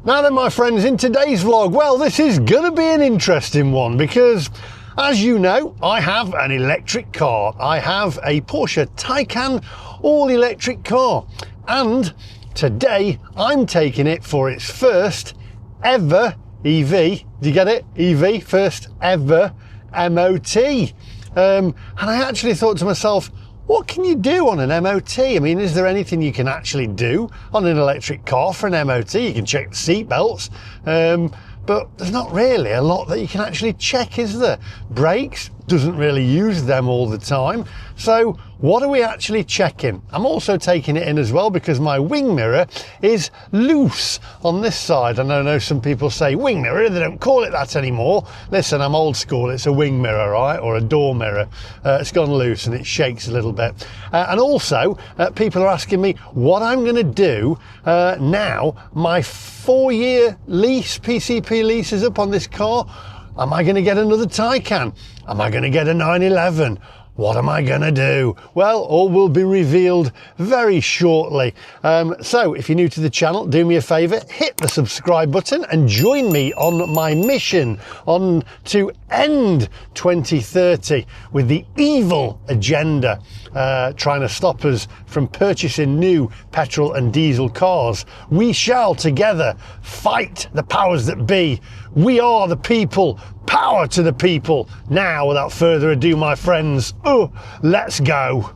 Now then, my friends, in today's vlog, well, this is gonna be an interesting one because, as you know, I have an electric car. I have a Porsche Taycan all-electric car, and today I'm taking it for its first ever EV. Do you get it? EV, first ever MOT. And I actually thought to myself, what can you do on an MOT? I mean, is there anything you can actually do on an electric car for an MOT? You can check the seat belts, but there's not really a lot that you can actually check, is there? Brakes, doesn't really use them all the time. So what are we actually checking? I'm also taking it in as well because my wing mirror is loose on this side. And I know some people say wing mirror, they don't call it that anymore. Listen, I'm old school, it's a wing mirror, right? Or a door mirror. It's gone loose and it shakes a little bit. And also, people are asking me what I'm gonna do now my 4-year lease, PCP lease is up on this car. Am I gonna get another Taycan? Am I gonna get a 911? What am I gonna do? Well, all will be revealed very shortly. So if you're new to the channel, do me a favor, hit the subscribe button and join me on my mission on to end 2030 with the evil agenda, trying to stop us from purchasing new petrol and diesel cars. We shall together fight the powers that be. We are the people. Power to the people. Now, without further ado, my friends, let's go.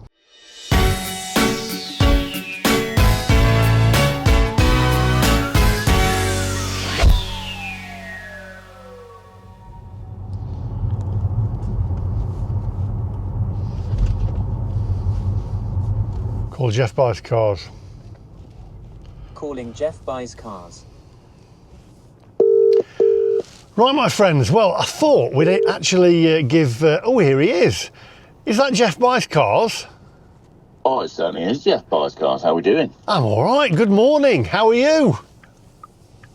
Call Geoff Buys Cars. Calling Geoff Buys Cars. Right, my friends, well, I thought we'd actually give... oh, here he is. Is that Geoff Buys Cars? Oh, it certainly is Geoff Buys Cars. How are we doing? I'm all right. Good morning. How are you?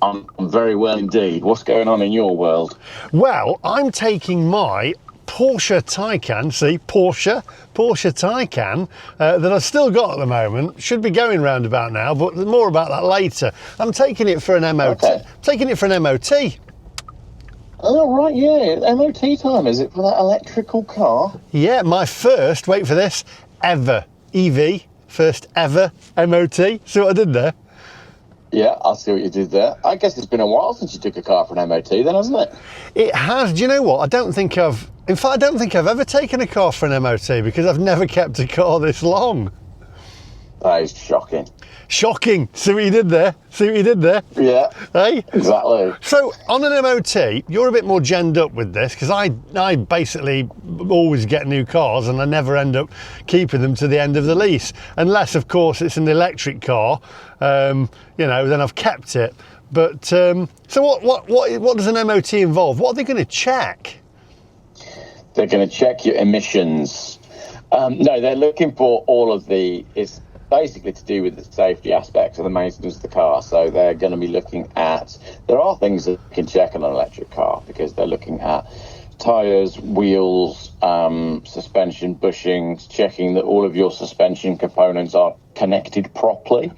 I'm very well indeed. What's going on in your world? Well, I'm taking my Porsche Taycan, see, Porsche Taycan, that I've still got at the moment. Should be going round about now, but more about that later. I'm taking it for an MOT. Okay. Taking it for an MOT. Oh, right, yeah. MOT time, is it, for that electrical car? Yeah, my first, wait for this, ever EV, first ever MOT. See what I did there? Yeah, I see what you did there. I guess it's been a while since you took a car for an MOT then, hasn't it? It has. Do you know what? I don't think I've ever taken a car for an MOT because I've never kept a car this long. That is shocking. Shocking. See what you did there? See what you did there? Yeah, Hey? exactly. So on an MOT, you're a bit more genned up with this because I basically always get new cars and I never end up keeping them to the end of the lease. Unless, of course, it's an electric car, you know, then I've kept it. But, so what does an MOT involve? What are they going to check? They're going to check your emissions. No, they're looking for all of it's basically to do with the safety aspects of the maintenance of the car. So they're going to be looking at, there are things that you can check on an electric car because they're looking at tyres, wheels, suspension, bushings, checking that all of your suspension components are connected properly.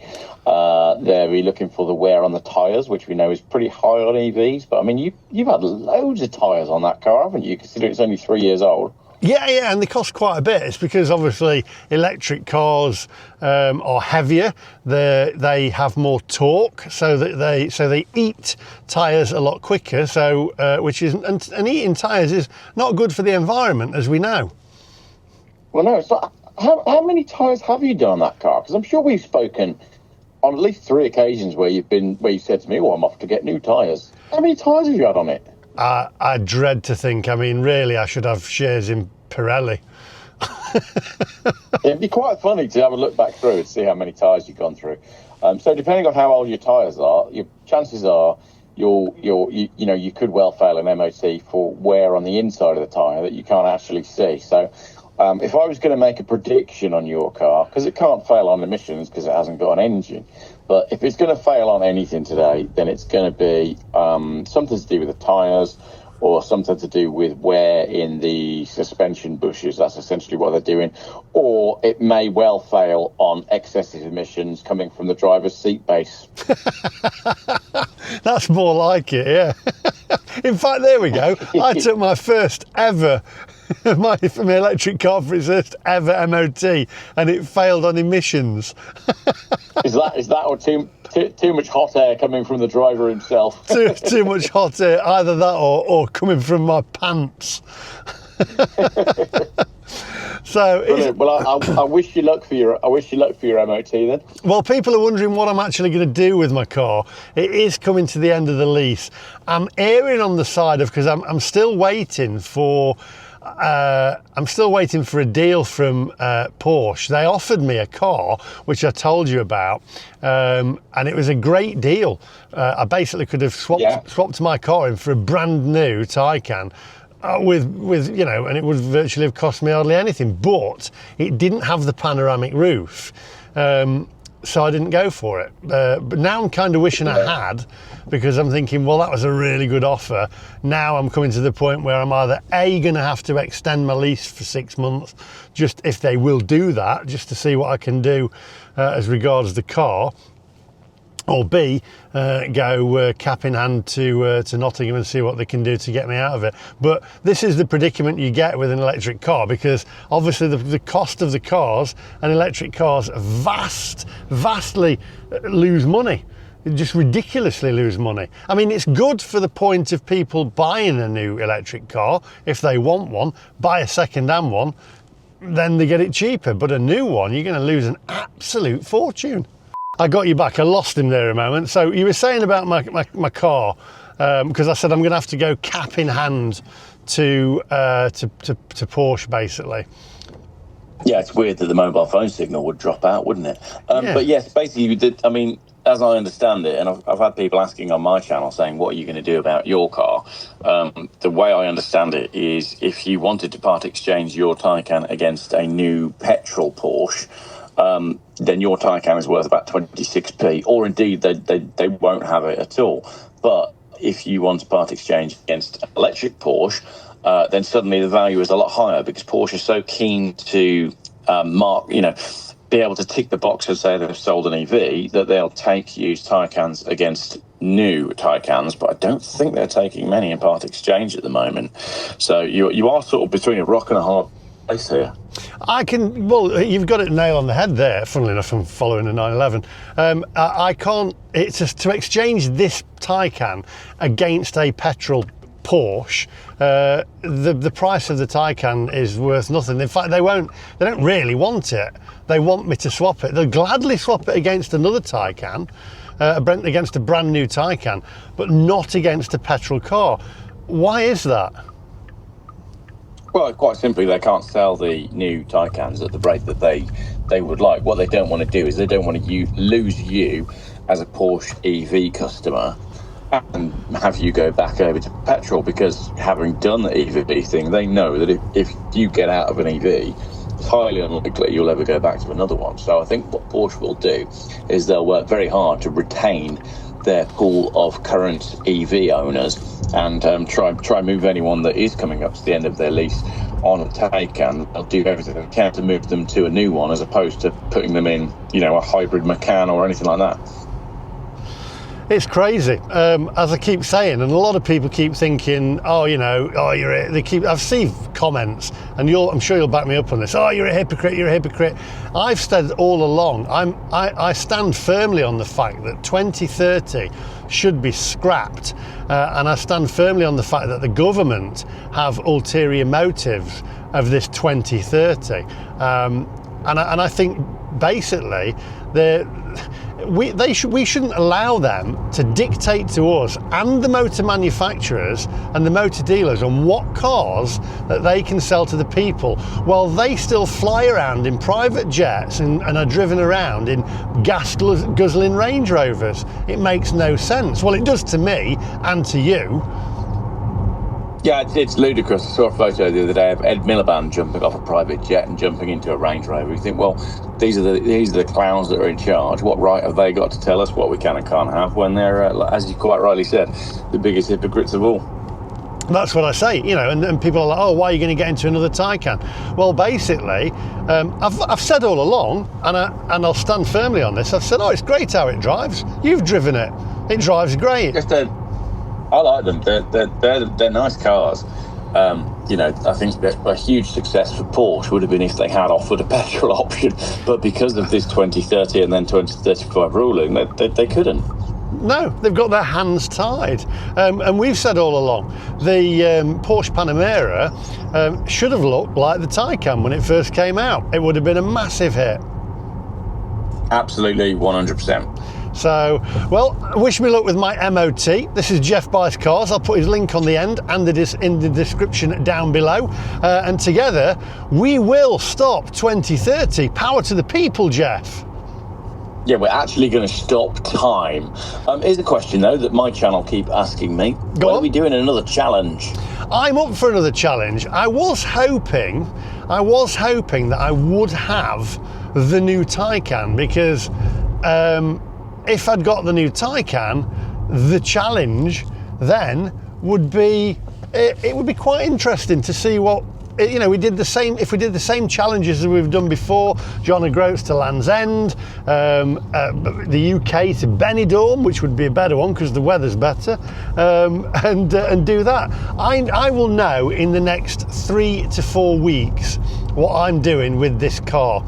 They'll be looking for the wear on the tyres, which we know is pretty high on EVs. But I mean, you've had loads of tyres on that car, haven't you? Considering it's only 3 years old. Yeah, and they cost quite a bit. It's because obviously electric cars are heavier. They have more torque, so that they eat tyres a lot quicker. So which is and eating tyres is not good for the environment, as we know. Well, no, it's not. How many tyres have you done on that car? Because I'm sure we've spoken on at least 3 occasions where you said to me, "Oh, I'm off to get new tyres." How many tyres have you had on it? I dread to think. I mean, really, I should have shares in Pirelli. It'd be quite funny to have a look back through and see how many tyres you've gone through. So depending on how old your tyres are, your chances are you could well fail an MOT for wear on the inside of the tyre that you can't actually see. So if I was going to make a prediction on your car, because it can't fail on emissions because it hasn't got an engine, but if it's going to fail on anything today, then it's going to be something to do with the tyres or something to do with wear in the suspension bushes. That's essentially what they're doing. Or it may well fail on excessive emissions coming from the driver's seat base. That's more like it, yeah. In fact, there we go. I took my first ever, my electric car for its first ever MOT, and it failed on emissions. Is that or too much hot air coming from the driver himself? too much hot air, either that or coming from my pants. So, well, I wish you luck for your MOT then. Well, people are wondering what I'm actually going to do with my car. It is coming to the end of the lease. I'm erring on the side of, because I'm still waiting for a deal from Porsche. They offered me a car, which I told you about, and it was a great deal. I basically could have swapped my car in for a brand new Taycan. With and it would virtually have cost me hardly anything, but it didn't have the panoramic roof, so I didn't go for it. But now I'm kind of wishing I had, because I'm thinking, well, that was a really good offer. Now I'm coming to the point where I'm either going to have to extend my lease for 6 months, just if they will do that, just to see what I can do as regards the car, or B, go cap in hand to Nottingham and see what they can do to get me out of it. But this is the predicament you get with an electric car, because obviously the cost of the cars and electric cars vastly lose money. Just ridiculously lose money. I mean, it's good for the point of people buying a new electric car. If they want one, buy a second-hand one, then they get it cheaper. But a new one, you're going to lose an absolute fortune. I got you back. I lost him there a moment. So you were saying about my car, because I said I'm going to have to go cap in hand to Porsche, basically. Yeah, it's weird that the mobile phone signal would drop out, wouldn't it? Yeah. But yes, basically you did. I mean, as I understand it, and I've had people asking on my channel saying, what are you going to do about your car? The way I understand it is, if you wanted to part exchange your Taycan against a new petrol Porsche, then your Taycan is worth about 26p, or indeed they won't have it at all. But if you want to part exchange against an electric Porsche, then suddenly the value is a lot higher, because Porsche is so keen to be able to tick the box and say they've sold an EV, that they'll take used Taycans against new Taycans, but I don't think they're taking many in part exchange at the moment. So you are sort of between a rock and a hard place here. You've got it nail on the head there. Funnily enough, I'm following a 911. I can't. It's just to exchange this Taycan against a petrol Porsche. The price of the Taycan is worth nothing. In fact, they don't really want it. They want me to swap it. They'll gladly swap it against another Taycan, against a brand new Taycan, but not against a petrol car. Why is that? Well, quite simply, they can't sell the new Taycans at the rate that they would like. What they don't want to do is they don't want to lose you as a Porsche EV customer and have you go back over to petrol, because having done the EV thing, they know that if you get out of an EV, it's highly unlikely you'll ever go back to another one. So I think what Porsche will do is they'll work very hard to retain their pool of current EV owners and try move anyone that is coming up to the end of their lease on a Taycan. They'll do everything they can to move them to a new one, as opposed to putting them in, a hybrid Macan or anything like that. It's crazy, as I keep saying, and a lot of people keep thinking, I've seen comments, and I'm sure you'll back me up on this. Oh, you're a hypocrite. I've said all along, I stand firmly on the fact that 2030 should be scrapped, and I stand firmly on the fact that the government have ulterior motives of this 2030, and I think basically we shouldn't allow them to dictate to us and the motor manufacturers and the motor dealers on what cars that they can sell to the people, while they still fly around in private jets and are driven around in gas guzzling Range Rovers. It makes no sense. Well, it does to me and to you. Yeah, it's ludicrous. I saw a photo the other day of Ed Miliband jumping off a private jet and jumping into a Range Rover. You think, well, these are the clowns that are in charge. What right have they got to tell us what we can and can't have, when they're, as you quite rightly said, the biggest hypocrites of all? That's what I say, you know, and people are like, oh, why are you going to get into another Taycan? Well, basically, I've said all along, and I'll stand firmly on this, I've said, oh, it's great how it drives. You've driven it. It drives great. Yes, I like them. They're nice cars. You know, I think that a huge success for Porsche would have been if they had offered a petrol option, but because of this 2030 and then 2035 ruling, they couldn't. No, they've got their hands tied. And we've said all along, the Porsche Panamera should have looked like the Taycan when it first came out. It would have been a massive hit. Absolutely, 100%. So, well, wish me luck with my MOT. This is Geoff Buys Cars. I'll put his link on the end and in the description down below. And together, we will stop 2030. Power to the people, Geoff. Yeah, we're actually going to stop time. Here's a question, though, that my channel keep asking me. Go when on. are we doing another challenge? I'm up for another challenge. I was hoping that I would have the new Taycan, because if I'd got the new Taycan, the challenge then would be, it would be quite interesting to see what, you know, we did the same, if we did the same challenges as we've done before, John O'Groats to Land's End, the UK to Benidorm, which would be a better one because the weather's better, and do that. I will know in the next 3 to 4 weeks what I'm doing with this car.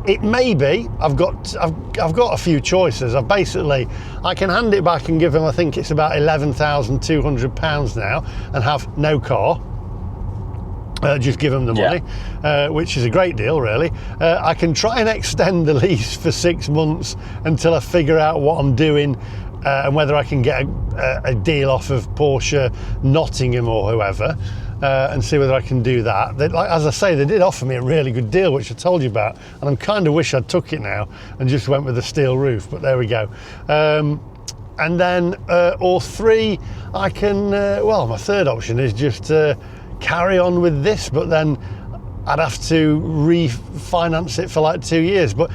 It may be, I've got a few choices. I can hand it back and give them, I think it's about £11,200 now, and have no car. Just give them the money, which is a great deal, really. I can try and extend the lease for 6 months until I figure out what I'm doing, and whether I can get a deal off of Porsche Nottingham or whoever, and see whether I can do that. As I say, they did offer me a really good deal, which I told you about, and I'm kind of wish I'd took it now and just went with the steel roof, but there we go. And then, or 3, I can, well, my third option is just carry on with this, but then I'd have to refinance it for like 2 years. But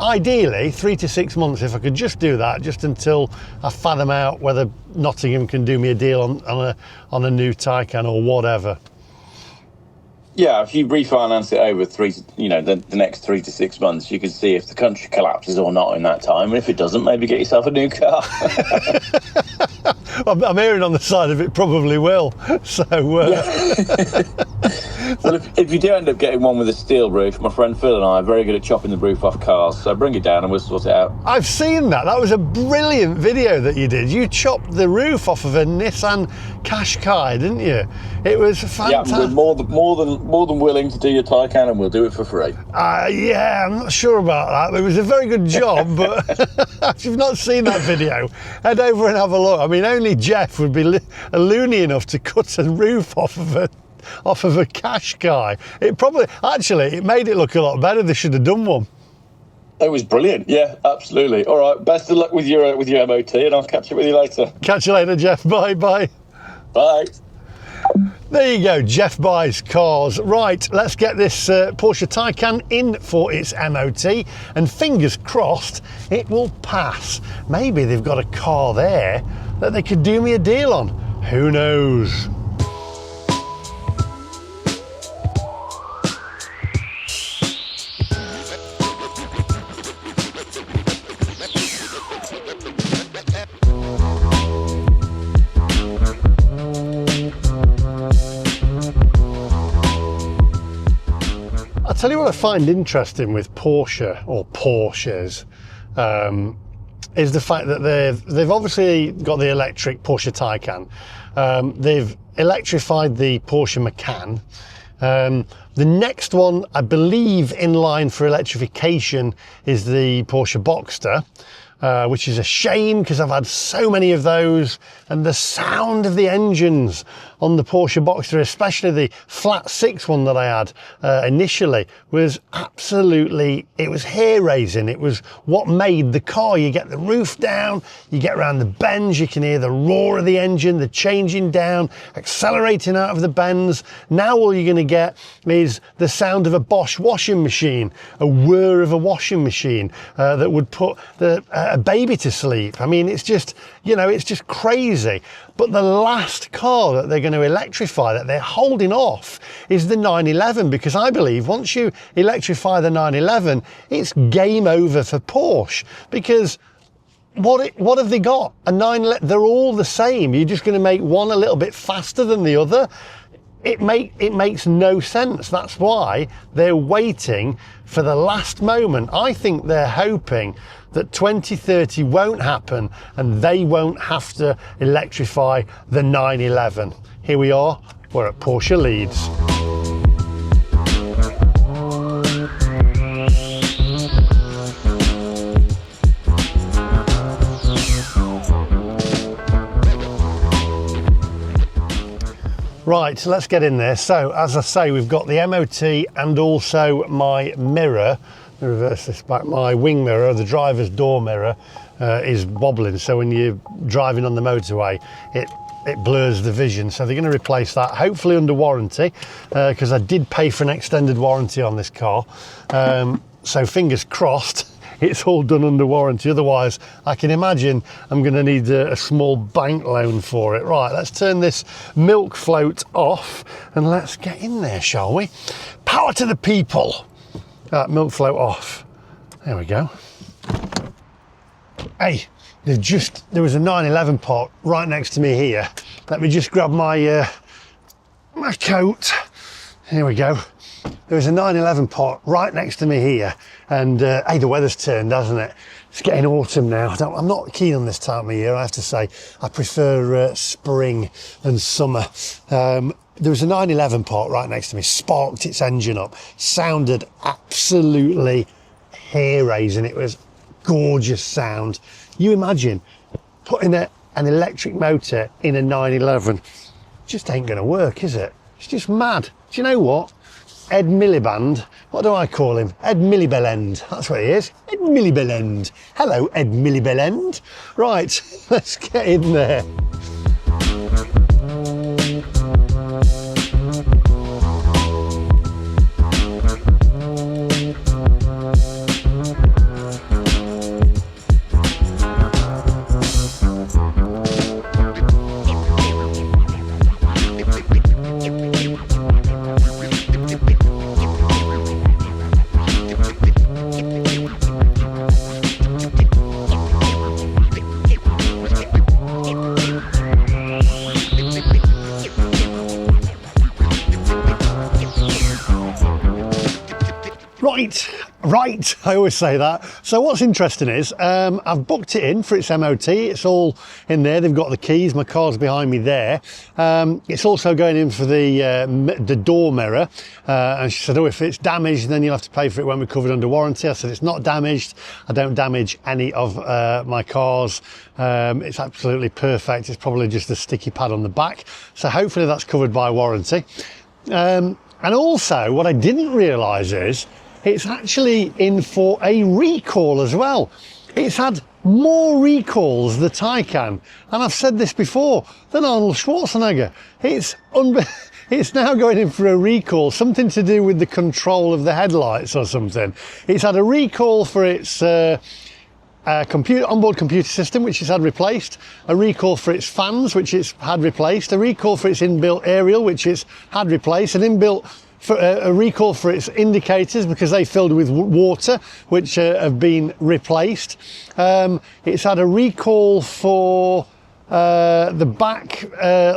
ideally, 3 to 6 months, if I could just do that, just until I fathom out whether Nottingham can do me a deal on a new Taycan or whatever. Yeah, if you refinance it over the next 3 to 6 months, you can see if the country collapses or not in that time. And if it doesn't, maybe get yourself a new car. I'm hearing on the side of it probably will. So, well, if you do end up getting one with a steel roof, my friend Phil and I are very good at chopping the roof off cars. So bring it down and we'll sort it out. I've seen that. That was a brilliant video that you did. You chopped the roof off of a Nissan Qashqai, didn't you? It was fantastic. Yeah, we're more than willing to do your Taycan, and we'll do it for free. Yeah, I'm not sure about that. It was a very good job, but if you've not seen that video, head over and have a look. I mean, only Geoff would be loony enough to cut a roof off of a Qashqai. It made it look a lot better. They should have done one. It was brilliant. Yeah, absolutely. All right, best of luck with your MOT, and I'll catch up with you later. Catch you later, Geoff. Bye. Bye. There you go, Geoff Buys Cars. Right, let's get this Porsche Taycan in for its MOT, and fingers crossed it will pass. Maybe they've got a car there that they could do me a deal on. Who knows? I'll tell you what I find interesting with Porsche, or Porsches, is the fact that they've obviously got the electric Porsche Taycan. They've electrified the Porsche Macan. The next one, I believe, in line for electrification is the Porsche Boxster, which is a shame because I've had so many of those, and the sound of the engines on the Porsche Boxster, especially the flat 6 one that I had initially, was absolutely, it was hair-raising. It was what made the car. You get the roof down, you get around the bends, you can hear the roar of the engine, the changing down, accelerating out of the bends. Now all you're going to get is the sound of a Bosch washing machine, a whir of a washing machine that would put a a baby to sleep. I mean, it's just, you know, it's just crazy. But the last car that they're going to electrify, that they're holding off, is the 911, because I believe once you electrify the 911, it's game over for Porsche, because what have they got? A 911, they're all the same. You're just going to make one a little bit faster than the other. It makes no sense. That's why they're waiting for the last moment. I think they're hoping that 2030 won't happen and they won't have to electrify the 911. Here we are, we're at Porsche Leeds. Right, let's get in there. So, as I say, we've got the MOT and also my mirror. Let me reverse this back. My wing mirror, the driver's door mirror, is wobbling. So when you're driving on the motorway, it blurs the vision. So they're going to replace that, hopefully under warranty, because I did pay for an extended warranty on this car. So fingers crossed. It's all done under warranty. Otherwise, I can imagine I'm going to need a small bank loan for it. Right, let's turn this milk float off and let's get in there, shall we? Power to the people. Milk float off. There we go. Hey, there was a 911 pot right next to me here. Let me just grab my my coat. Here we go. There was a 911 pot right next to me here, and hey, the weather's turned, hasn't it? It's getting autumn now. I'm not keen on this time of year, I have to say. I prefer spring and summer. There was a 911 pot right next to me, sparked its engine up, sounded absolutely hair-raising. It was gorgeous sound. You imagine putting an electric motor in a 911, just ain't going to work, is it? It's just mad. Do you know what? Ed Miliband, what do I call him? Ed Milibelend, that's what he is. Ed Milibelend. Hello, Ed Milibelend. Right, let's get in there. Right, I always say that. So what's interesting is I've booked it in for its MOT. It's all in there. They've got the keys. My car's behind me there. It's also going in for the door mirror. And she said, oh, if it's damaged, then you'll have to pay for it when we're covered under warranty. I said, it's not damaged. I don't damage any of my cars. It's absolutely perfect. It's probably just a sticky pad on the back. So hopefully that's covered by warranty. And also what I didn't realise is it's actually in for a recall as well. It's had more recalls, the Taycan, and I've said this before, than Arnold Schwarzenegger. It's now going in for a recall, something to do with the control of the headlights or something. It's had a recall for its onboard computer system, which it's had replaced, a recall for its fans, which it's had replaced, a recall for its inbuilt aerial, which it's had replaced, an inbuilt for a recall for its indicators because they filled with water, which have been replaced. It's had a recall for the back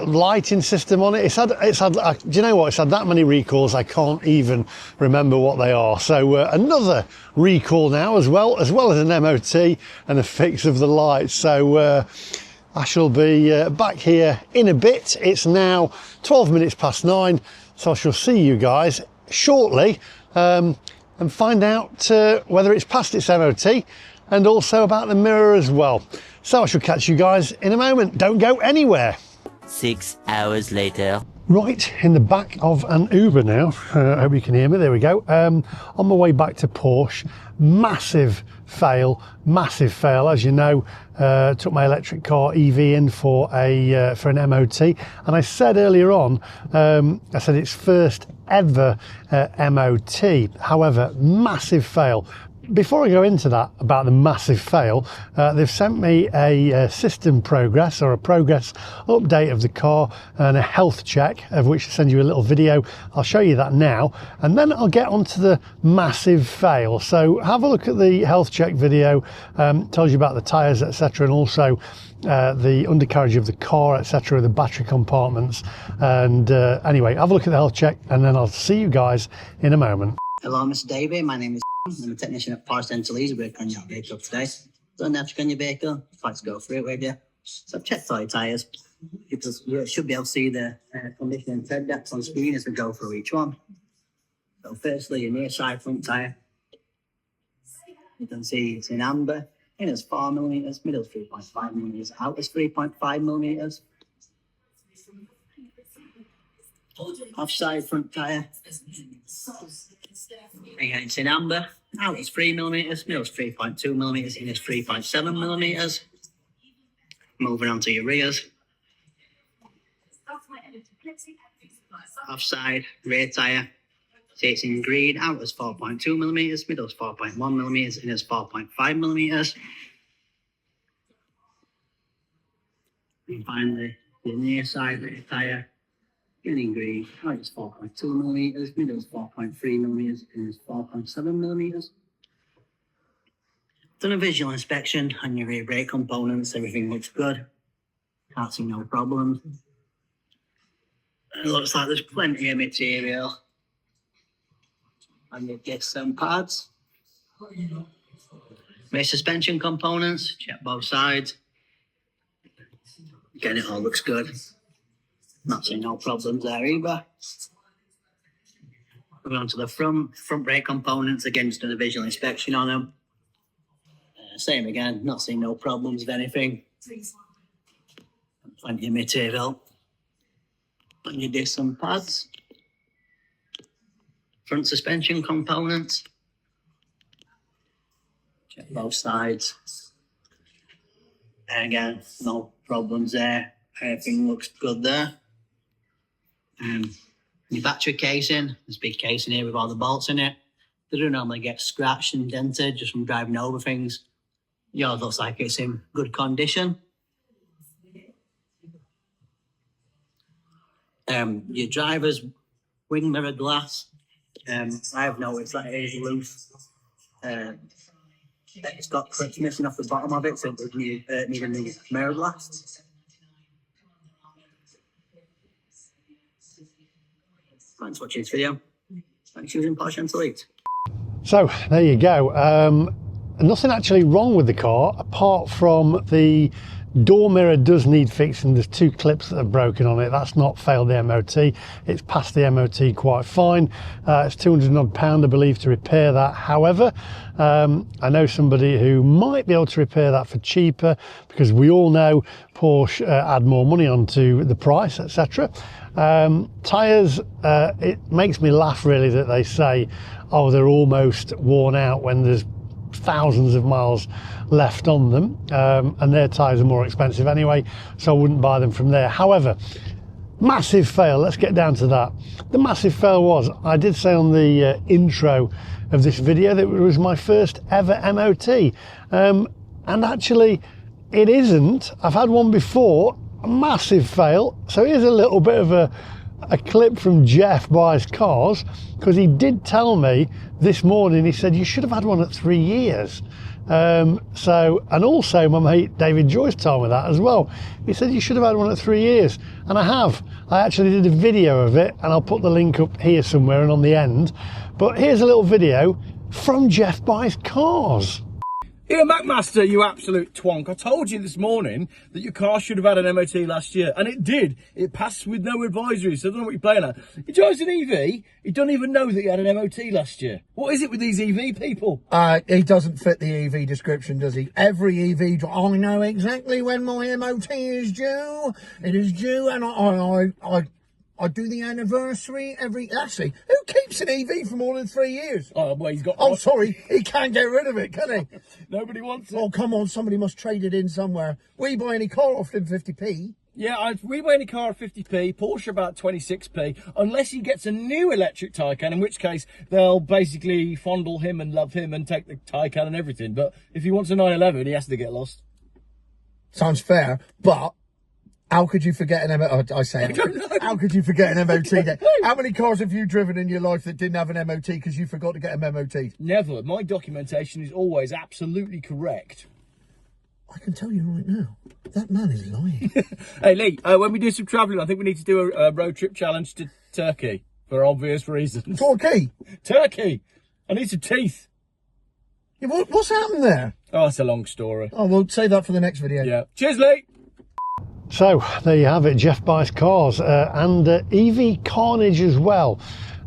lighting system on it. It's had. Do you know what? It's had that many recalls. I can't even remember what they are. So another recall now, as well as an MOT and a fix of the lights. So I shall be back here in a bit. It's now 12 minutes past 9. So I shall see you guys shortly and find out whether it's passed its MOT and also about the mirror as well. So I shall catch you guys in a moment. Don't go anywhere. 6 hours later. Right, in the back of an Uber now. I hope you can hear me. There we go. On my way back to Porsche. Massive fail. As you know, took my electric car EV in for an MOT, and I said earlier on, I said it's first ever MOT. However, massive fail. before I go into that about the massive fail, they've sent me a system progress or a progress update of the car and a health check, of which I send you a little video. I'll show you that now, and then I'll get onto the massive fail. So have a look at the health check video. Tells you about the tyres, etc., and also the undercarriage of the car, etc., the battery compartments. And anyway, have a look at the health check, and then I'll see you guys in a moment. Hello, Mr. Davey. My name is I'm a technician at Porsche Lease. We're on your vehicle today. Done the check on your vehicle. Let's go through it with you. So I've checked all your tyres. You should be able to see the condition and tread depths on screen as we go through each one. So firstly, your near side front tyre. You can see it's in amber. In is 4 millimetres, middle is 3.5 millimetres, out is 3.5 millimetres. Offside front tyre. Again, it's in amber. Out is 3 millimetres, middle is 3.2 millimetres, in is 3.7 millimetres. Moving on to your rears. Offside rear tyre. See, it's in green. Out is 4.2 millimetres, middle is 4.1 millimetres, in is 4.5 millimetres. And finally, the near side rear tyre. In green, out is 4.2 millimetres, middle is 4.3 millimetres, in is 4.7 millimetres. Done a visual inspection on your rear brake components. Everything looks good. Can't see no problems. It looks like there's plenty of material on your discs and pads. Rear suspension components, check both sides. Again, it all looks good. Not seeing no problems there either. Moving on to the front brake components. Again, just done a visual inspection on them. Same again, not seeing no problems with anything. Plenty of material on your discs and pads. Front suspension components. Check both sides. And again, no problems there. Everything looks good there. Your battery casing, this big casing here with all the bolts in it, they do normally get scratched and dented just from driving over things. Yours looks like it's in good condition. Your driver's wing mirror glass, I've noticed that it is loose. It's got clips missing off the bottom of it, so it would need a new mirror glass. Thanks for watching this video. Thanks for using Porsche Elite. So there you go. Nothing actually wrong with the car apart from the door mirror does need fixing. There's 2 clips that are broken on it. That's not failed the MOT. It's passed the MOT quite fine. It's £200 and odd, I believe, to repair that. However, I know somebody who might be able to repair that for cheaper, because we all know Porsche add more money onto the price, etc. Tyres, it makes me laugh really that they say, oh, they're almost worn out when there's thousands of miles left on them, and their tyres are more expensive anyway, so I wouldn't buy them from there. However, massive fail, let's get down to that. The massive fail was, I did say on the intro of this video that it was my first ever MOT, and actually it isn't. I've had one before, a massive fail. So here's a little bit of a clip from Geoff Buys Cars, because he did tell me this morning, he said you should have had one at 3 years. And also my mate David Joyce told me that as well. He said you should have had one at 3 years, and I have. I actually did a video of it, and I'll put the link up here somewhere and on the end. But here's a little video from Geoff Buys Cars. Here, McMaster, you absolute twonk. I told you this morning that your car should have had an MOT last year, and it did. It passed with no advisory, so I don't know what you're playing at. He drives an EV, he doesn't even know that he had an MOT last year. What is it with these EV people? He doesn't fit the EV description, does he? Every EV, I know exactly when my MOT is due. It is due, and I do the anniversary actually, who keeps an EV for more than 3 years? Oh, well, he's got... Oh, sorry, he can't get rid of it, can he? Nobody wants it. Oh, come on, somebody must trade it in somewhere. We buy any car off them 50p. Yeah, we weigh any car at 50p, Porsche about 26p, unless he gets a new electric Taycan, in which case they'll basically fondle him and love him and take the Taycan and everything. But if he wants a 911, he has to get lost. Sounds fair, but how could you forget an MOT? How could you forget an MOT day? How many cars have you driven in your life that didn't have an MOT because you forgot to get them MOT? Never. My documentation is always absolutely correct. I can tell you right now, that man is lying. Hey, Lee, when we do some travelling, I think we need to do a road trip challenge to Turkey for obvious reasons. Torquay? Turkey! I need some teeth. Yeah, what's happened there? Oh, it's a long story. Oh, we'll save that for the next video. Yeah. Cheers, Lee! So there you have it, Geoff buys cars and EV carnage as well.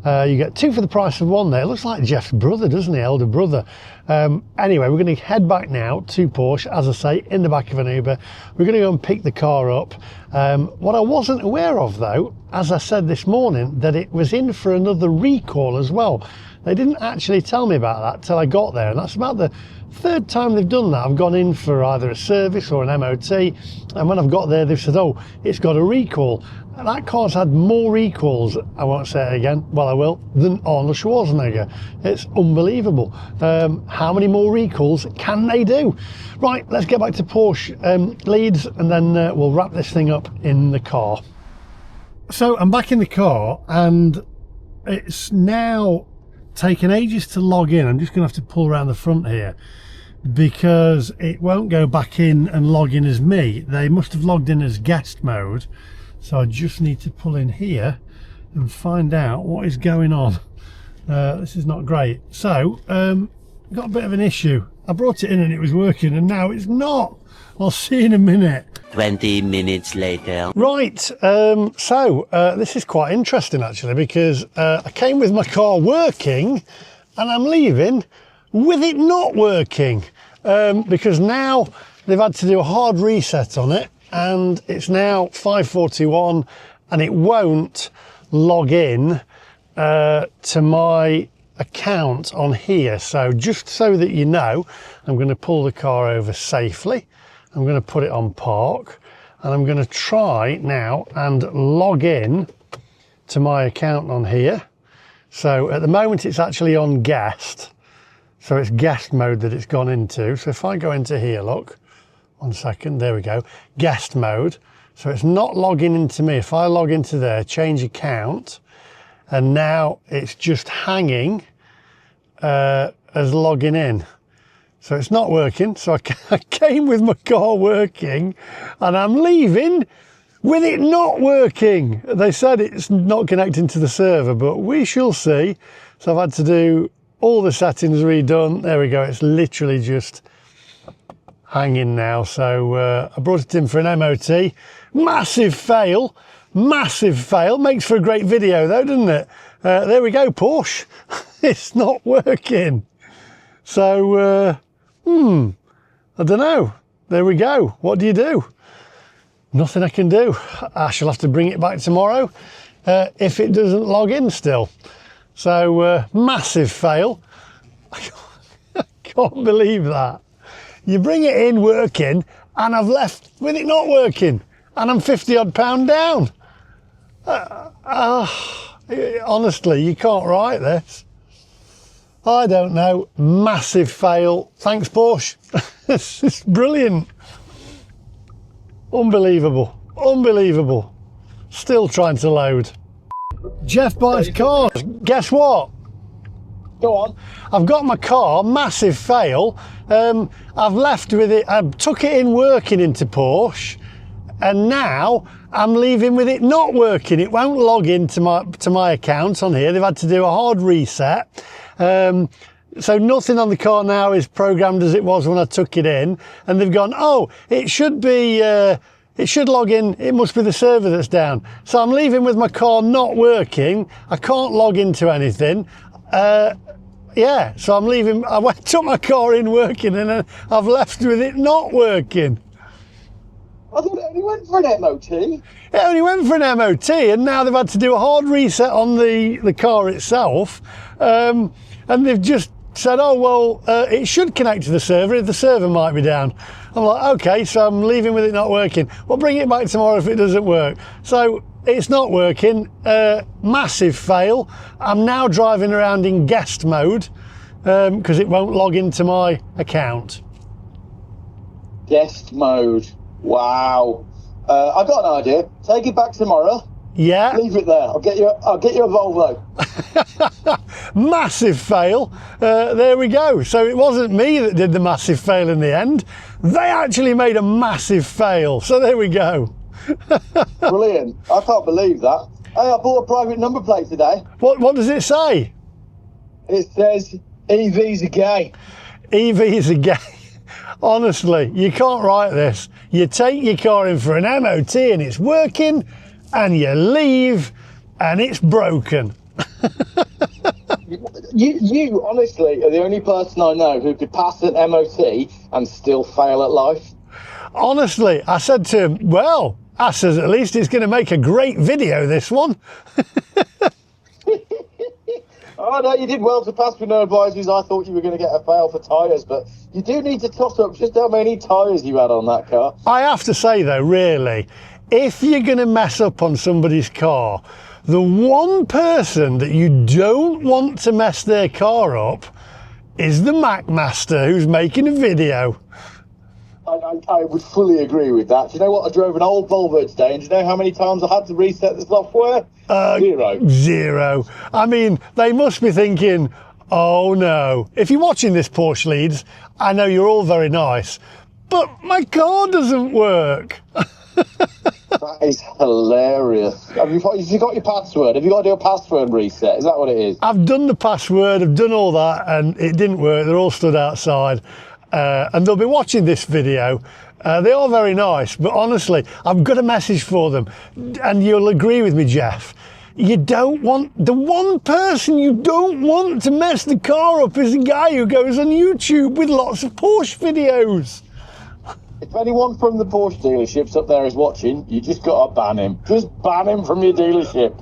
You get two for the price of one there. It looks like Geoff's brother, doesn't he? Elder brother. Anyway, we're going to head back now to Porsche, as I say, in the back of an Uber. We're going to go and pick the car up. What I wasn't aware of, though, as I said this morning, that it was in for another recall as well. They didn't actually tell me about that till I got there, and that's about the third time they've done that. I've gone in for either a service or an MOT, and when I've got there, they've said, oh, it's got a recall. And that car's had more recalls, I won't say it again, well I will, than Arnold Schwarzenegger. It's unbelievable. How many more recalls can they do? Right, let's get back to Porsche Leeds, and then we'll wrap this thing up in the car. So I'm back in the car, and it's now taken ages to log in. I'm just going to have to pull around the front here because it won't go back in and log in as me. They must have logged in as guest mode. So I just need to pull in here and find out what is going on. This is not great. So, got a bit of an issue. I brought it in and it was working, and now it's not. I'll see in a minute. 20 minutes later. Right, this is quite interesting actually, because I came with my car working and I'm leaving with it not working, because now they've had to do a hard reset on it, and it's now 5:41 and it won't log in to my account on here. So just so that you know, I'm going to pull the car over safely. I'm going to put it on park, and I'm going to try now and log in to my account on here. So at the moment it's actually on guest, so it's guest mode that it's gone into. So if I go into here, look, 1 second, there we go, guest mode. So it's not logging into me. If I log into there, change account, and now it's just hanging as logging in. So it's not working. So I came with my car working, and I'm leaving with it not working. They said it's not connecting to the server, but we shall see. So I've had to do all the settings redone. There we go. It's literally just hanging now. So I brought it in for an MOT. Massive fail. Massive fail. Makes for a great video though, doesn't it? There we go, Porsche. It's not working. So, I don't know. There we go. What do you do? Nothing I can do. I shall have to bring it back tomorrow if it doesn't log in still. So, massive fail. I can't believe that. You bring it in working, and I've left with it not working, and I'm 50 odd pound down. Honestly, you can't write this. I don't know. Massive fail. Thanks, Porsche. It's brilliant. Unbelievable. Unbelievable. Still trying to load. Geoff buys cars. Guess what? Go on. I've got my car. Massive fail. I've left with it. I took it in working into Porsche, and now I'm leaving with it not working. It won't log into my account on here. They've had to do a hard reset. So nothing on the car now is programmed as it was when I took it in, and they've gone, oh, it should be, it should log in, it must be the server that's down. So I'm leaving with my car not working. I can't log into anything. Yeah, so I'm leaving, took my car in working, and then I've left with it not working. I thought it only went for an MOT. It only went for an MOT, and now they've had to do a hard reset on the car itself. And they've just said, oh, well, it should connect to the server. The server might be down. I'm like, okay, so I'm leaving with it not working. Well, bring it back tomorrow if it doesn't work. So it's not working. Massive fail. I'm now driving around in guest mode because it won't log into my account. Guest mode. Wow. I got an idea. Take it back tomorrow. Yeah. Leave it there. I'll get you a Volvo. Massive fail. There we go. So it wasn't me that did the massive fail in the end. They actually made a massive fail. So there we go. Brilliant. I can't believe that. Hey, I bought a private number plate today. What does it say? It says EVs are gay. EVs are gay. Honestly, you can't write this. You take your car in for an MOT and it's working, and you leave and it's broken. You honestly are the only person I know who could pass an MOT and still fail at life. Honestly, I said to him, well, I says, at least it's going to make a great video, this one. Oh no, you did well to pass with no advisories. I thought you were going to get a fail for tyres, but you do need to tot up just how many tyres you had on that car. I have to say though, really, if you're going to mess up on somebody's car, the one person that you don't want to mess their car up is the Mac Master who's making a video. I would fully agree with that. Do you know what? I drove an old Volvo today, and do you know how many times I had to reset the software? Zero. I mean, they must be thinking, oh no. If you're watching this, Porsche leads, I know you're all very nice, but my car doesn't work. That is hilarious. Have you got your password? Have you got to do a password reset? Is that what it is? I've done the password, I've done all that, and it didn't work. They're all stood outside. And they'll be watching this video. They are very nice, but honestly, I've got a message for them, and you'll agree with me, Geoff. You don't want, the one person you don't want to mess the car up is the guy who goes on YouTube with lots of Porsche videos. If anyone from the Porsche dealerships up there is watching, you just got to ban him. Just ban him from your dealership.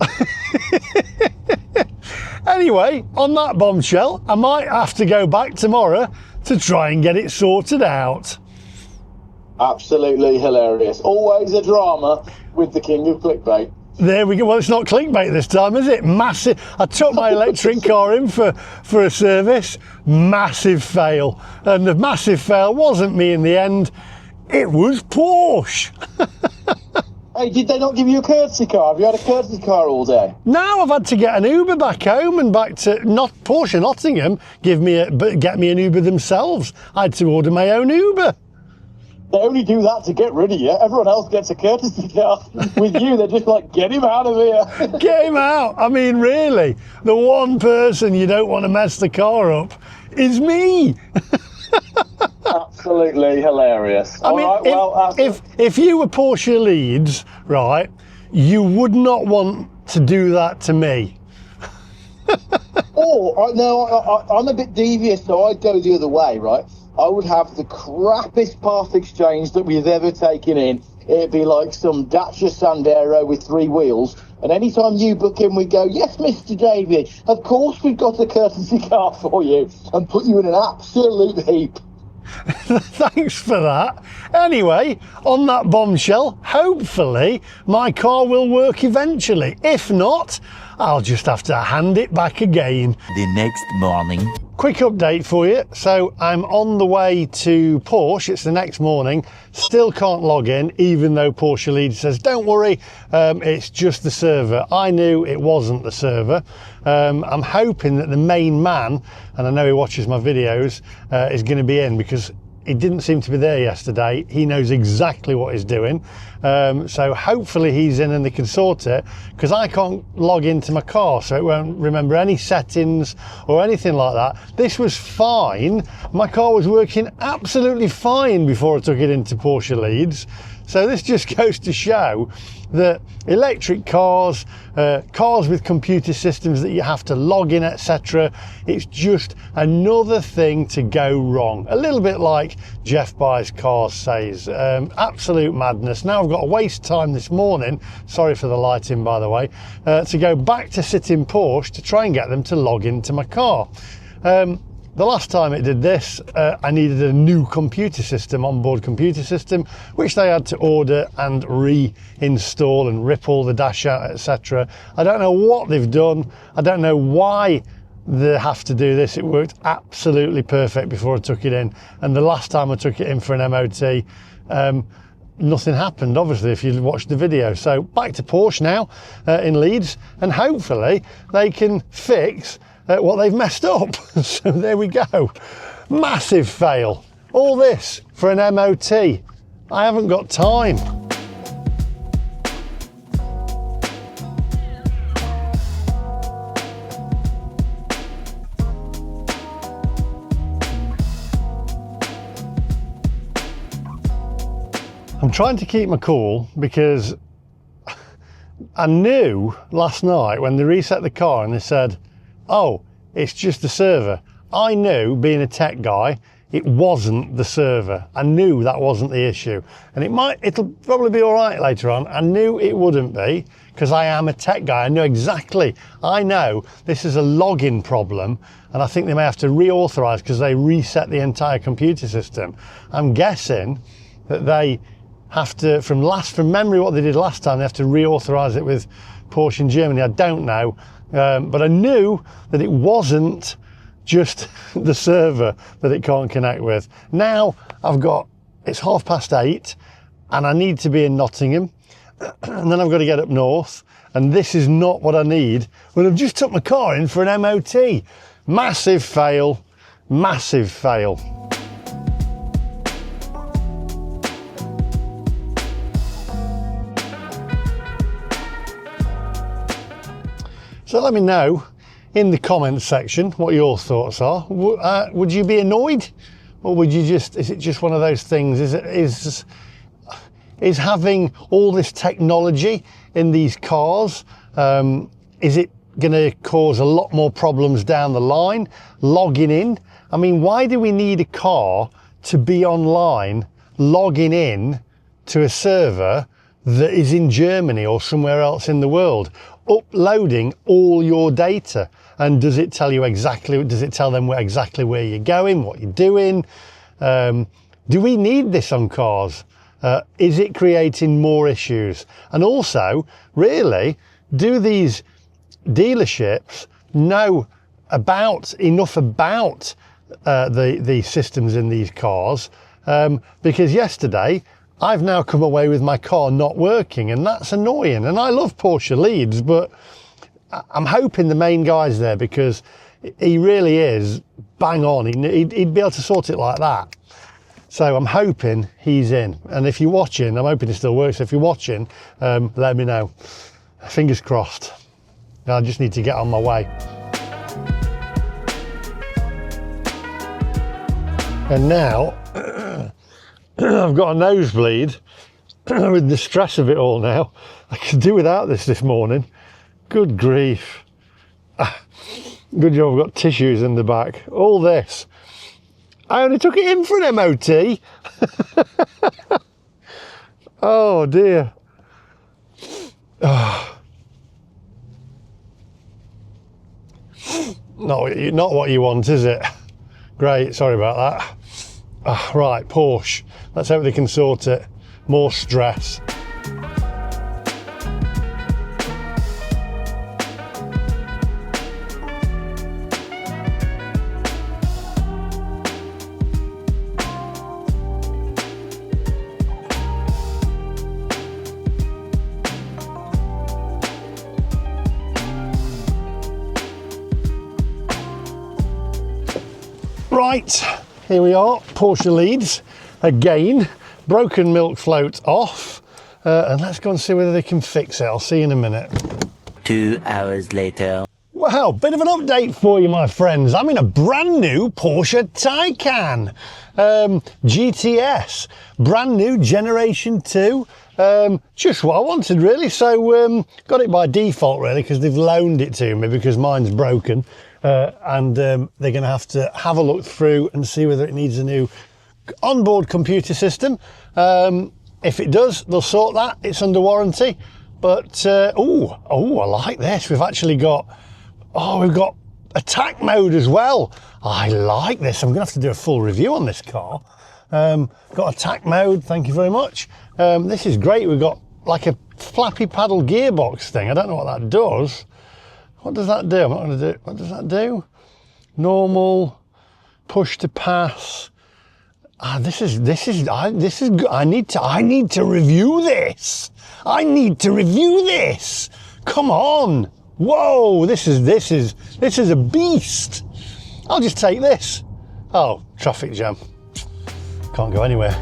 Anyway, on that bombshell, I might have to go back tomorrow to try and get it sorted out. Absolutely hilarious. Always a drama with the king of clickbait. There we go. Well, it's not clickbait this time, is it? Massive. I took my electric car in for a service. Massive fail. And the massive fail wasn't me in the end. It was Porsche. Hey, did they not give you a courtesy car? Have you had a courtesy car all day? Now I've had to get an Uber back home and back to Porsche Nottingham. Get me an Uber themselves. I had to order my own Uber. They only do that to get rid of you. Everyone else gets a courtesy car. With you, they're just like, get him out of here. Get him out. I mean, really, the one person you don't want to mess the car up is me. Absolutely hilarious. I mean, if you were Porsche Leeds, right, you would not want to do that to me. I'm a bit devious, so I'd go the other way, right? I would have the crappiest part exchange that we've ever taken in. It'd be like some Dacia Sandero with 3 wheels. And anytime you book in, we go, yes, Mr. David, of course we've got a courtesy car for you, and put you in an absolute heap. Thanks for that. Anyway, on that bombshell, hopefully my car will work eventually. If not, I'll just have to hand it back again. The next morning. Quick update for you. So I'm on the way to Porsche. It's the next morning. Still can't log in, even though Porsche Lead says, don't worry, it's just the server. I knew it wasn't the server. I'm hoping that the main man, and I know he watches my videos, is going to be in, because he didn't seem to be there yesterday. He knows exactly what he's doing. So hopefully he's in and they can sort it, because I can't log into my car, so it won't remember any settings or anything like that. This was fine. My car was working absolutely fine before I took it into Porsche Leeds. So this just goes to show that electric cars, cars with computer systems that you have to log in, etc., it's just another thing to go wrong. A little bit like Geoff Buys Cars says. Absolute madness. Now I've got to waste time this morning, sorry for the lighting by the way, to go back to sit in Porsche to try and get them to log into my car. the last time it did this, I needed a new computer system, onboard computer system, which they had to order and reinstall and rip all the dash out, etc. I don't know what they've done. I don't know why they have to do this. It worked absolutely perfect before I took it in, and the last time I took it in for an MOT, nothing happened, obviously, if you watched the video. So back to Porsche now in Leeds, and hopefully they can fix what they've messed up. So there we go. Massive fail. All this for an MOT. I haven't got time. I'm trying to keep my cool because I knew last night when they reset the car and they said, oh, it's just the server. I knew, being a tech guy, it wasn't the server. I knew that wasn't the issue. And it'll probably be all right later on. I knew it wouldn't be because I am a tech guy. I know exactly. I know this is a login problem, and I think they may have to reauthorize because they reset the entire computer system. I'm guessing that they have to, from memory what they did last time, they have to reauthorize it with Porsche in Germany. I don't know. But I knew that it wasn't just the server that it can't connect with. Now it's 8:30 and I need to be in Nottingham, and then I've got to get up north, and this is not what I need when I've just took my car in for an MOT. Massive fail, massive fail. So let me know in the comments section what your thoughts are. Would you be annoyed, or would you is it just one of those things? Is having all this technology in these cars, is it going to cause a lot more problems down the line? Logging in? I mean, why do we need a car to be online, logging in to a server that is in Germany or somewhere else in the world, uploading all your data? And does it tell them exactly where you're going, what you're doing? Do we need this on cars? Is it creating more issues? And also, really, do these dealerships know enough about the systems in these cars? Because yesterday, I've now come away with my car not working, and that's annoying. And I love Porsche Leeds, but I'm hoping the main guy's there, because he really is bang on. He'd be able to sort it like that. So I'm hoping he's in. And if you're watching, I'm hoping it still works. If you're watching, let me know. Fingers crossed. I just need to get on my way. And now I've got a nosebleed with the stress of it all now. I could do without this morning. Good grief. Good job I've got tissues in the back. All this. I only took it in for an MOT. Oh dear. Oh. Not what you want, is it? Great, sorry about that. Right, Porsche. Let's hope they can sort it. More stress. Right, here we are, Porsche Leeds again. Broken milk float off, and let's go and see whether they can fix it. I'll see you in a minute. 2 hours later. Well, bit of an update for you, my friends. I'm in a brand new Porsche Taycan GTS, brand new Generation 2. Just what I wanted, really. So got it by default, really, because they've loaned it to me because mine's broken. And they're going to have a look through and see whether it needs a new onboard computer system. If it does, they'll sort that. It's under warranty. But I like this. We've actually got attack mode as well. I like this. I'm gonna have to do a full review on this car. Got attack mode, thank you very much. This is great. We've got like a flappy paddle gearbox thing. I don't know what that does. What does that do? I'm not gonna do, what does that do? Normal, push to pass. I need to review this. I need to review this. Come on. Whoa, this is a beast. I'll just take this. Oh, traffic jam. Can't go anywhere.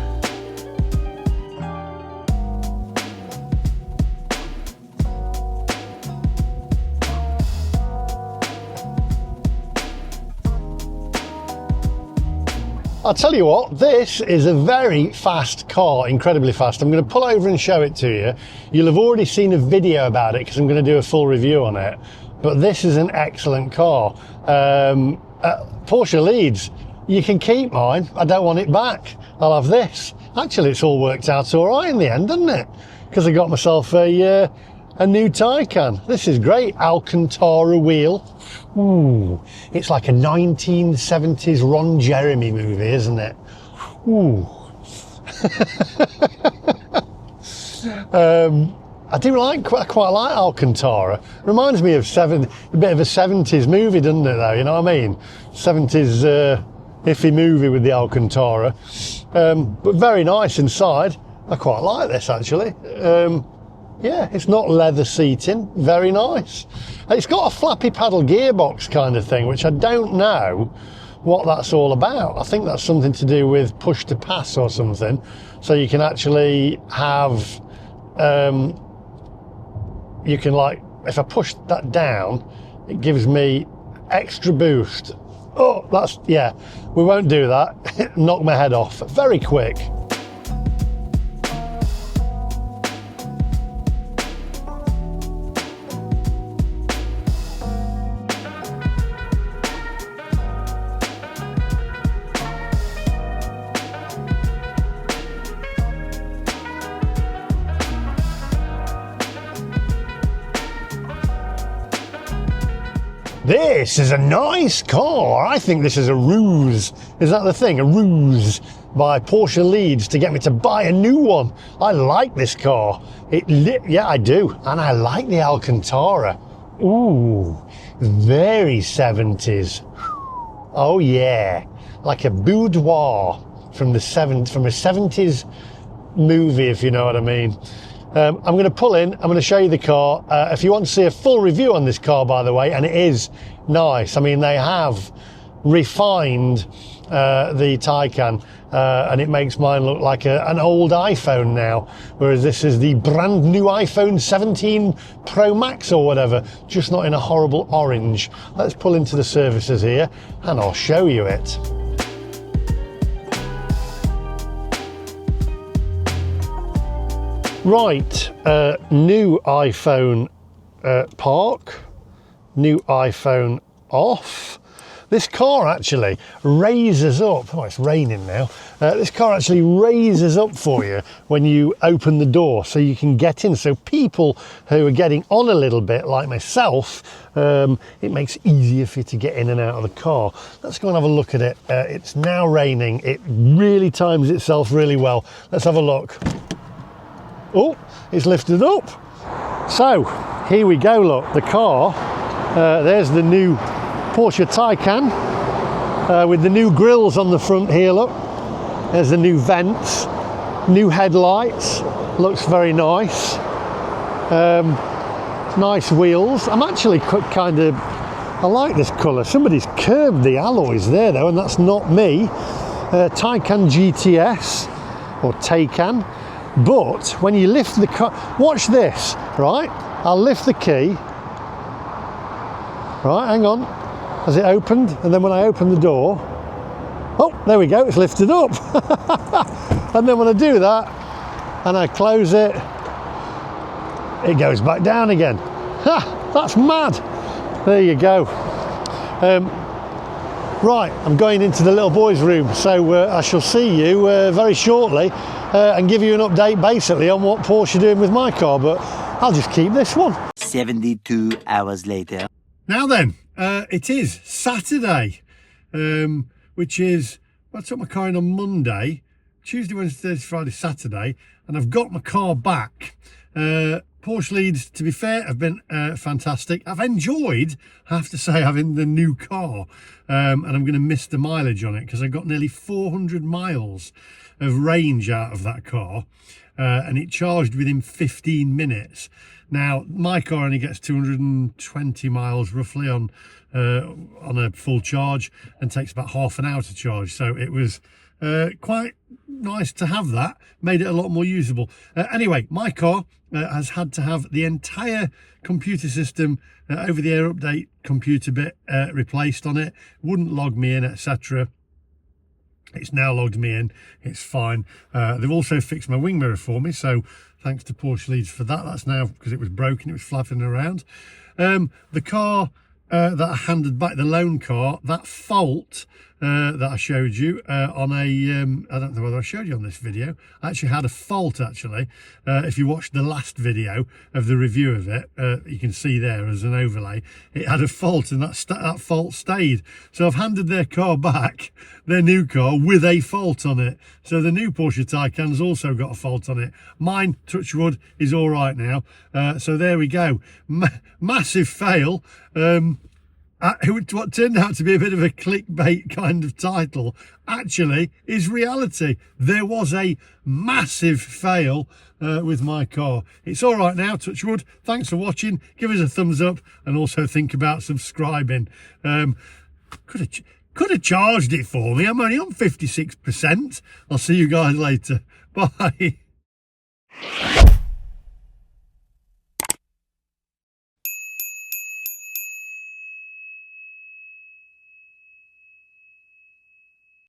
I'll tell you what, this is a very fast car, incredibly fast. I'm going to pull over and show it to you. You'll have already seen a video about it because I'm going to do a full review on it. But this is an excellent car. Porsche Leeds, you can keep mine. I don't want it back. I'll have this. Actually, it's all worked out all right in the end, doesn't it? Because I got myself a new Taycan. This is great. Alcantara wheel. Ooh, it's like a 1970s Ron Jeremy movie, isn't it? Ooh. I do quite like Alcantara. Reminds me of a bit of a 70s movie, doesn't it? Though, you know what I mean? 70s iffy movie with the Alcantara, but very nice inside. I quite like this actually. Yeah, it's not leather seating, very nice. It's got a flappy paddle gearbox kind of thing, which I don't know what that's all about. I think that's something to do with push to pass or something. So you can actually have, you can like, if I push that down, it gives me extra boost. Oh, that's, yeah, we won't do that. Knock my head off, very quick. This is a nice car. I think this is a ruse. Is that the thing? A ruse by Porsche Leeds to get me to buy a new one. I like this car. Yeah, I do. And I like the Alcantara. Ooh, very 70s. Oh yeah, like a boudoir from a 70s movie, if you know what I mean. I'm going to pull in, I'm going to show you the car. If you want to see a full review on this car, by the way, and it is nice. I mean, they have refined the Taycan, and it makes mine look like an old iPhone now, whereas this is the brand new iPhone 17 Pro Max or whatever, just not in a horrible orange. Let's pull into the services here, and I'll show you it. Right, new iPhone park, new iPhone off. This car actually raises up, oh it's raining now, this car actually raises up for you when you open the door so you can get in. So people who are getting on a little bit like myself, it makes it easier for you to get in and out of the car. Let's go and have a look at it. It's now raining, it really times itself really well. Let's have a look. Oh, it's lifted up. So here we go, look, the car, there's the new Porsche Taycan with the new grills on the front here, look. There's the new vents, new headlights, looks very nice. Nice wheels. I'm actually kind of, I like this colour. Somebody's curved the alloys there though, and that's not me. Taycan GTS, or Taycan. But when you lift the car, watch this, right? I'll lift the key. Right, hang on. Has it opened? And then when I open the door, oh, there we go, it's lifted up. And then when I do that, and I close it, it goes back down again. Ha, that's mad. There you go. Right, I'm going into the little boy's room, so I shall see you very shortly and give you an update basically on what Porsche are doing with my car, but I'll just keep this one. 72 hours later. Now then, it is Saturday, which is, I took my car in on Monday, Tuesday, Wednesday, Thursday, Friday, Saturday, and I've got my car back. Porsche Leads, to be fair, have been fantastic. I've enjoyed, I have to say, having the new car, and I'm going to miss the mileage on it because I got nearly 400 miles of range out of that car, and it charged within 15 minutes. Now, my car only gets 220 miles roughly on a full charge and takes about half an hour to charge. So it was quite nice to have that, made it a lot more usable. Anyway, my car has had to have the entire computer system, over-the-air update computer bit replaced on it. Wouldn't log me in, etc. It's now logged me in, it's fine. They've also fixed my wing mirror for me, so thanks to Porsche Leads for that. That's now, because it was broken, it was flapping around. The car that I handed back, the loan car, that fault that I showed you on a, I don't know whether I showed you on this video, I actually had a fault actually. If you watched the last video of the review of it, you can see there as an overlay, it had a fault, and that fault stayed. So I've handed their car back, their new car, with a fault on it. So the new Porsche Taycan's also got a fault on it. Mine, touch wood, is all right now. So there we go. Massive fail. What turned out to be a bit of a clickbait kind of title actually is reality. There was a massive fail with my car. It's all right now, touch wood. Thanks for watching. Give us a thumbs up and also think about subscribing. Could have charged it for me. I'm only on 56%. I'll see you guys later. Bye.